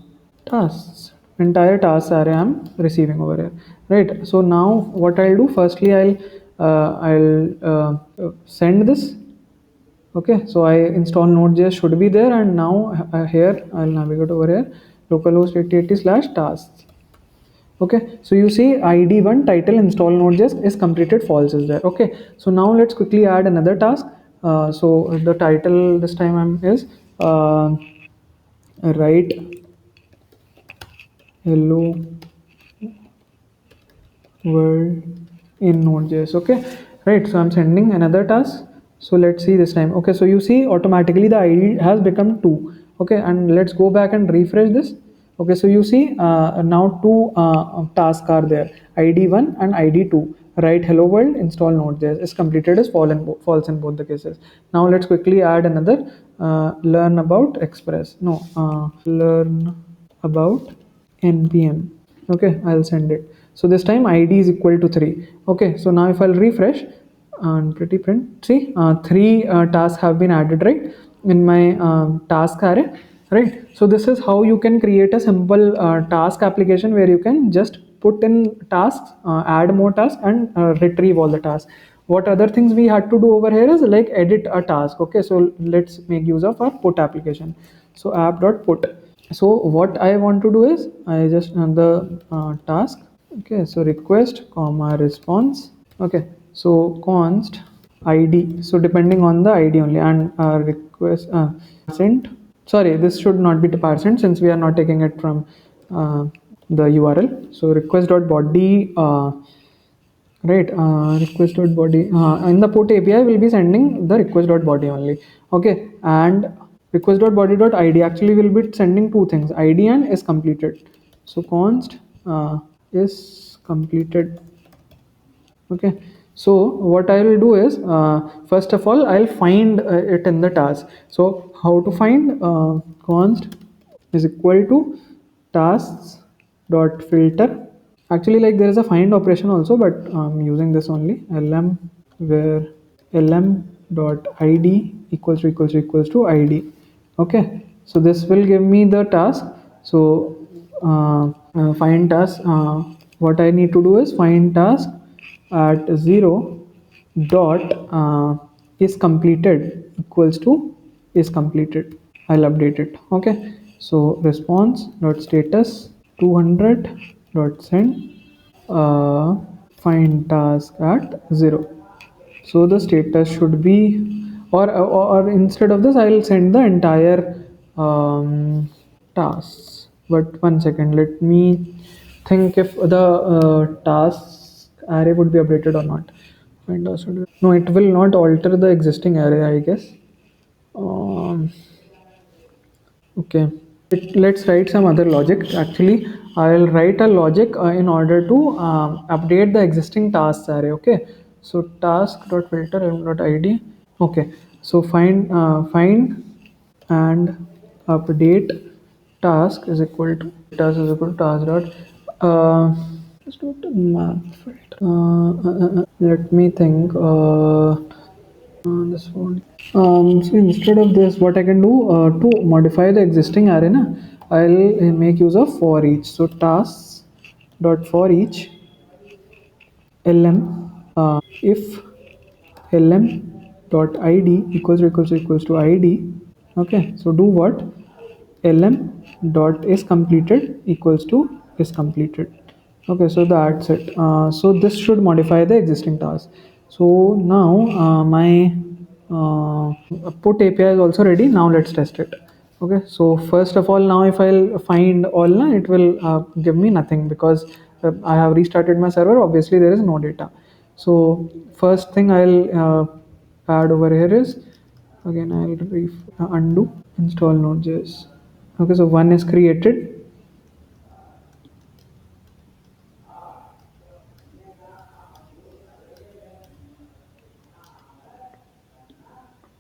tasks. Entire tasks array I'm receiving over here, right? So now what I'll do, firstly I'll send this. Okay, so I install Node.js should be there, and now here I'll navigate over here, localhost 8080 slash tasks. Okay, so you see id1 title install node.js is completed false is there. Okay, so now let's quickly add another task. So the title this time is write hello world in node.js. Okay, right, so I'm sending another task. So let's see this time. Okay, so you see automatically the id has become 2. Okay, and let's go back and refresh this. Okay, so you see now two tasks are there, id1 and id2. Write hello world install node.js is completed as false in both the cases. Now let's quickly add another learn about express, no, learn about npm. Okay, I'll send it. So this time id is equal to 3. Okay, so now if I'll refresh and pretty print, see three tasks have been added, right, in my task array, right? So this is how you can create a simple task application where you can just put in tasks, add more tasks, and retrieve all the tasks. What other things we had to do over here is like edit a task. Okay, so let's make use of our put application. So app.put. So what I want to do is I just the task. Okay, so request comma response. Okay, so const id, so depending on the id only, and request percent, sorry, this should not be the percent since we are not taking it from the url. So request dot body right, request.body in the put api will be sending the request.body only. Okay, and request.body.id actually will be sending two things, id and is completed. So const is completed. Okay, so what I will do is first of all I'll find it in the task. So how to find, const is equal to tasks dot filter. Actually, like there is a find operation also, but I'm using this only, lm, where lm dot id equals to id. Okay, so this will give me the task. So find task, what I need to do is find task at 0 dot is completed equals to is completed. I'll update it. Okay, so response dot status 200 dot send uh, find task at 0. So the status should be, or instead of this I'll send the entire tasks. But one second, let me think if the task array would be updated or not. No, it will not alter the existing array, I guess. um, okay, let's write some other logic. Actually, I'll write a logic in order to update the existing tasks array. Okay, so task.filter.id. Okay, so find and update task is equal to task dot just do the map filter. Let me think. This one. So instead of this, what I can do to modify the existing array, na, I'll make use of for each. So tasks dot for each lm if lm dot id equals to id. Okay, so do what? lm dot is completed equals to is completed. Okay, so that's it. So this should modify the existing task. So now my put API is also ready. Now let's test it. Okay, so first of all, now if I'll find all, it will give me nothing because I have restarted my server. Obviously there is no data. So first thing I'll add over here is, again I'll undo install Node.js. Okay, so one is created,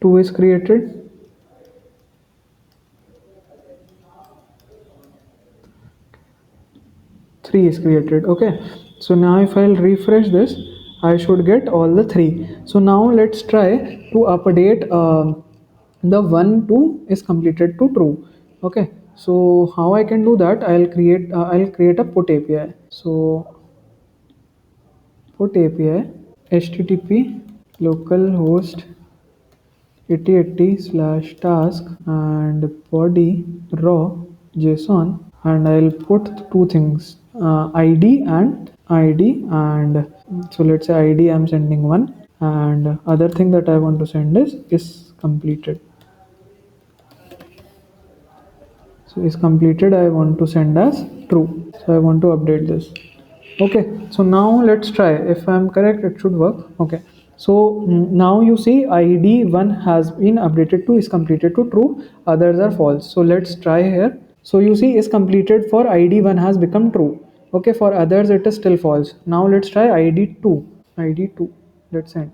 two is created, three is created. Okay, so now if I'll refresh this, I should get all the three. So now let's try to update the one two is completed to true. Okay, so how I can do that? I'll create a put API. So put API http localhost 8080 slash task and body raw json, and I'll put two things, id and so let's say id I'm sending one, and other thing that I want to send is completed. So is completed I want to send as true. So I want to update this. Okay, so now let's try. If I'm correct, it should work. Okay, so now you see id 1 has been updated to is completed to true, others are false. So let's try here. So you see is completed for id 1 has become true. Okay, for others it is still false. Now let's try id 2. id 2, let's send.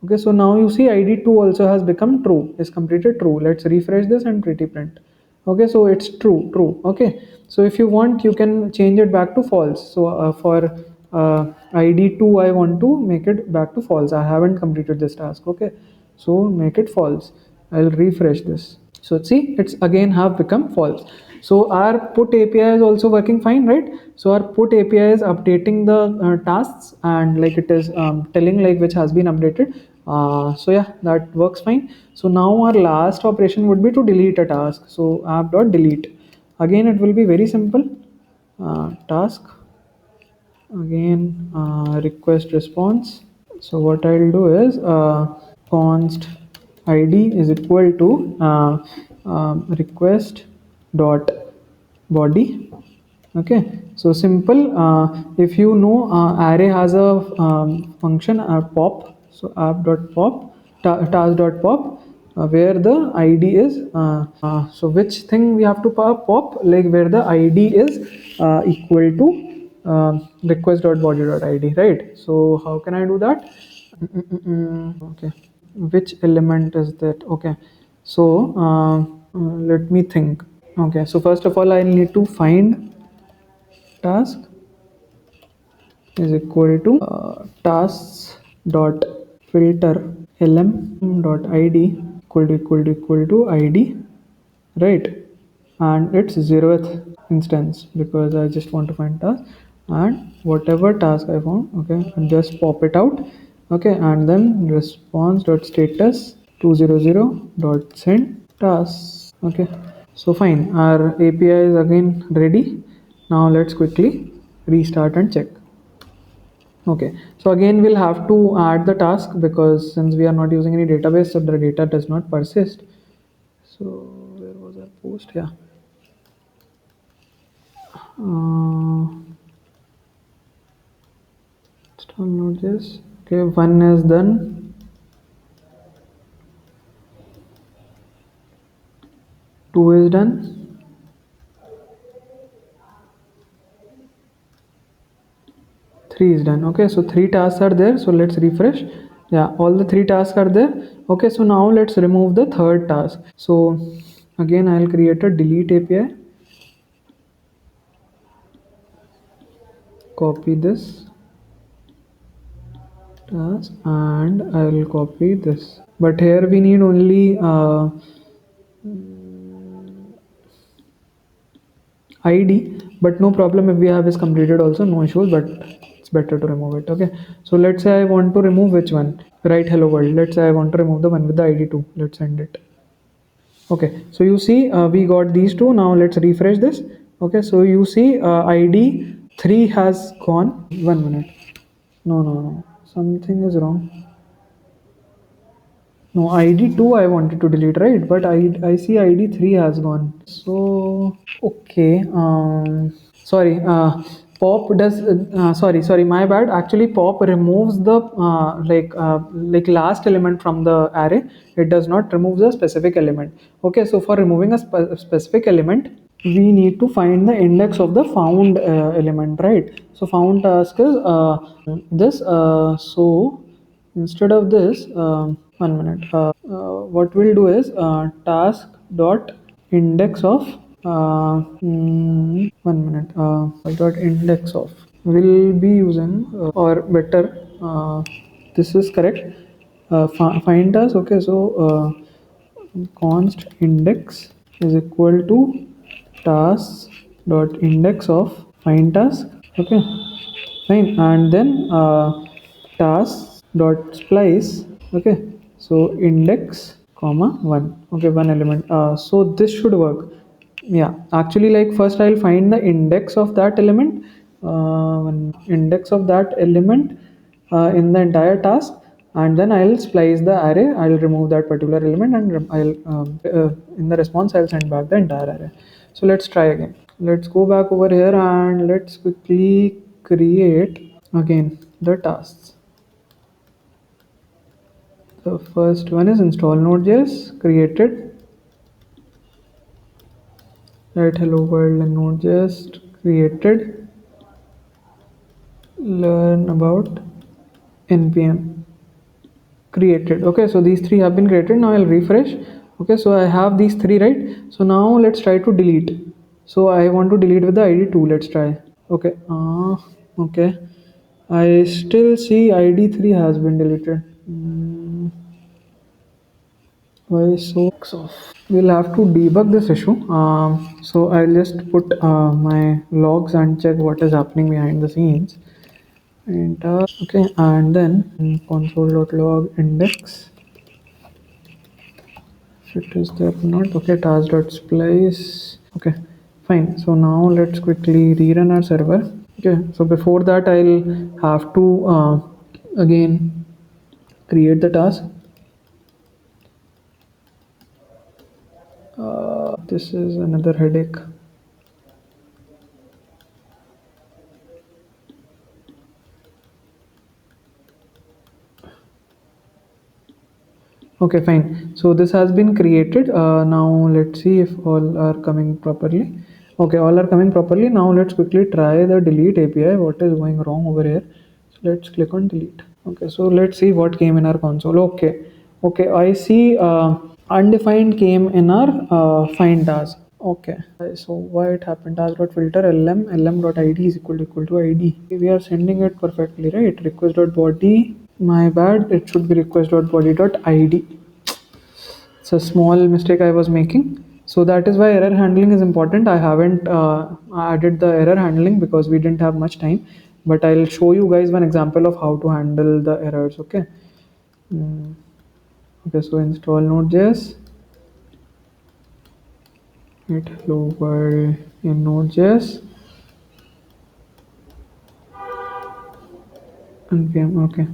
Okay, so now you see id2 also has become true, is completed true. Let's refresh this and pretty print. Okay, so it's true. Okay, so if you want you can change it back to false. So for id2 I want to make it back to false. I haven't completed this task. Okay, so make it false. I'll refresh this. So see, it's again have become false. So our put API is also working fine, right? So our put API is updating the tasks, and like it is telling like which has been updated. So yeah, that works fine. So now our last operation would be to delete a task. So app.delete, again it will be very simple. Task, again request response. So what I'll do is const id is equal to request dot body. Okay, so simple. If you know, array has a function pop. So app dot pop, task dot pop, where the id is so which thing we have to pop, like where the id is equal to request dot body dot id, right? So how can I do that? Okay, which element is that? Okay, so let me think. Okay, so first of all I need to find task is equal to tasks dot filter lm dot id equal to id, right? And it's 0th instance because I just want to find task, and whatever task I found, okay, and just pop it out. Okay, and then response dot status 200 dot send task. Okay, so fine, our API is again ready. Now let's quickly restart and check. Okay, so again we'll have to add the task because since we are not using any database, so the data does not persist. So where was our post? Yeah. Install Node.js. Okay, one is done, two is done, three is done. Okay, so three tasks are there. So let's refresh. Yeah, all the three tasks are there. Okay, so now let's remove the third task. So again I'll create a delete API, copy this task, and I'll copy this. But here we need only id, but no problem if we have is completed also, no issues, but it's better to remove it. Okay, so let's say I want to remove which one, right? Hello world, let's say I want to remove the one with the id 2. Let's end it. Okay, so you see we got these two. Now let's refresh this. Okay, so you see id 3 has gone. 1 minute. No, something is wrong. No, id 2 I wanted to delete, right? But I see id 3 has gone. So okay, sorry, pop does sorry, my bad. Actually pop removes the like last element from the array. It does not remove the specific element. Okay, so for removing a specific element, we need to find the index of the found element, right? So found task is this. So instead of this, 1 minute. What we'll do is task dot index of 1 minute. Dot index of will be using or better. This is correct. Find task. Okay, so const index is equal to task dot index of find task. Okay, fine. And then task dot splice. Okay, so index comma 1. Okay, one element. So this should work. Yeah, actually, like first I'll find the index of that element, index of that element in the entire task, and then I'll splice the array. I'll remove that particular element, and I'll in the response I'll send back the entire array. So let's try again. Let's go back over here and let's quickly create again the tasks. The first one is install Node.js, created. Right, hello world and Node.js created. Learn about npm created. Okay, so these three have been created. Now I'll refresh. Okay, so I have these three, right? So now let's try to delete. So I want to delete with the id 2. Let's try. Okay, okay, I still see id 3 has been deleted. Why so we'll have to debug this issue. So I'll just put my logs and check what is happening behind the scenes. Enter. Okay, and then console.log index, if it is there or not. Okay, task.splice. Okay, fine. So now let's quickly rerun our server. Okay, so before that I'll have to again create the task. This is another headache. Okay, fine. So this has been created. Now let's see if all are coming properly. Okay, all are coming properly. Now let's quickly try the delete API. What is going wrong over here? So let's click on delete. Okay, so let's see what came in our console. Okay, I see undefined came in our find task. Okay, so why it happened? Task.filter lm.id is equal to id. We are sending it perfectly, right? Request.body. My bad, it should be request.body.id. It's a small mistake I was making. So that is why error handling is important. I haven't added the error handling because we didn't have much time, but I'll show you guys one example of how to handle the errors. Okay. Okay, so install Node.js. Hit hello world in Node.js. npm. Okay,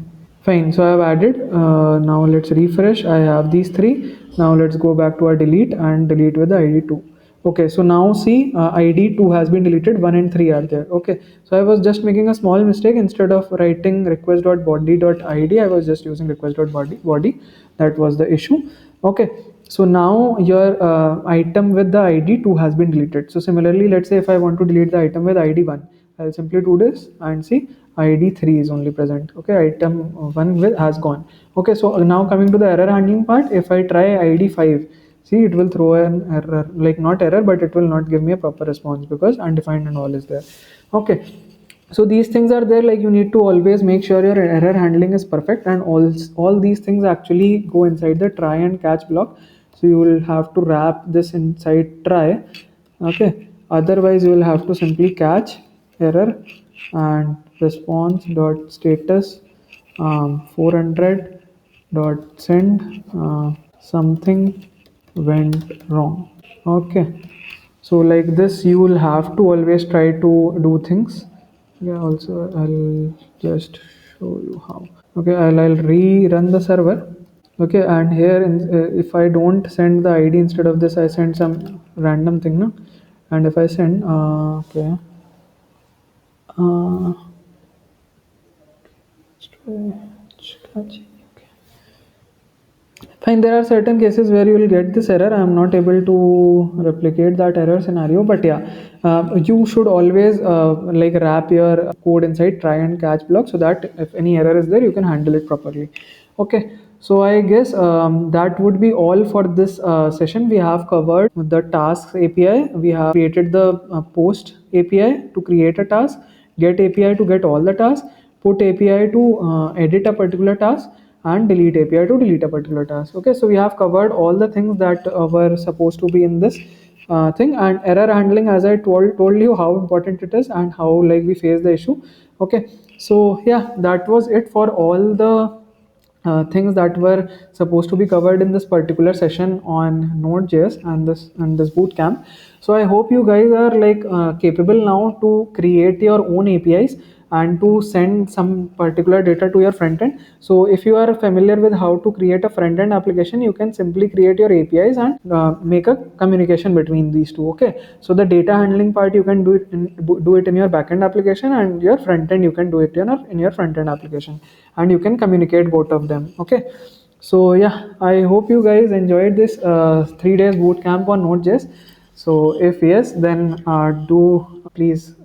fine. So I've added. Now let's refresh. I have these three. Now let's go back to our delete and delete with the id 2. Okay, so now see id 2 has been deleted. 1 and 3 are there. Okay, so I was just making a small mistake. Instead of writing request.body.id, I was just using request.body. That was the issue. Okay, so now your item with the id 2 has been deleted. So similarly, let's say if I want to delete the item with id 1, I'll simply do this and see id 3 is only present. Okay, item 1 will has gone. Okay, so now coming to the error handling part, if I try id 5, see it will throw an error, like not error, but it will not give me a proper response because undefined and all is there. Okay, so these things are there. Like you need to always make sure your error handling is perfect, and all these things actually go inside the try and catch block. So you will have to wrap this inside try. Okay, Otherwise you will have to simply catch error and response dot status 400 dot send something went wrong. Okay, so like this you will have to always try to do things. Yeah, also I'll just show you how. Okay, I'll rerun the server. Okay, and here if I don't send the id, instead of this I send some random thing, no? And if I send okay uh, okay. Fine, there are certain cases where you will get this error. I am not able to replicate that error scenario, but yeah, you should always like wrap your code inside try and catch block so that if any error is there, you can handle it properly. Okay, so I guess that would be all for this session. We have covered the tasks API, we have created the post API to create a task, get API to get all the tasks, put API to edit a particular task, and delete API to delete a particular task. Okay, so we have covered all the things that were supposed to be in this thing. And error handling, as I told you how important it is and how like we face the issue. Okay, so yeah, that was it for all the things that were supposed to be covered in this particular session on Node.js and this bootcamp. So I hope you guys are like capable now to create your own APIs and to send some particular data to your front end. So if you are familiar with how to create a front end application, you can simply create your APIs and make a communication between these two. Okay, so the data handling part you can do it in your backend application, and your front end you can do it in your front end application, and you can communicate both of them. Okay, so yeah, I hope you guys enjoyed this 3 days boot camp on Node.js. So if yes, then do please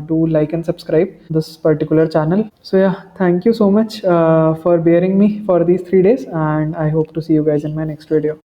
do like and subscribe this particular channel. So yeah, thank you so much for bearing me for these 3 days, and I hope to see you guys in my next video.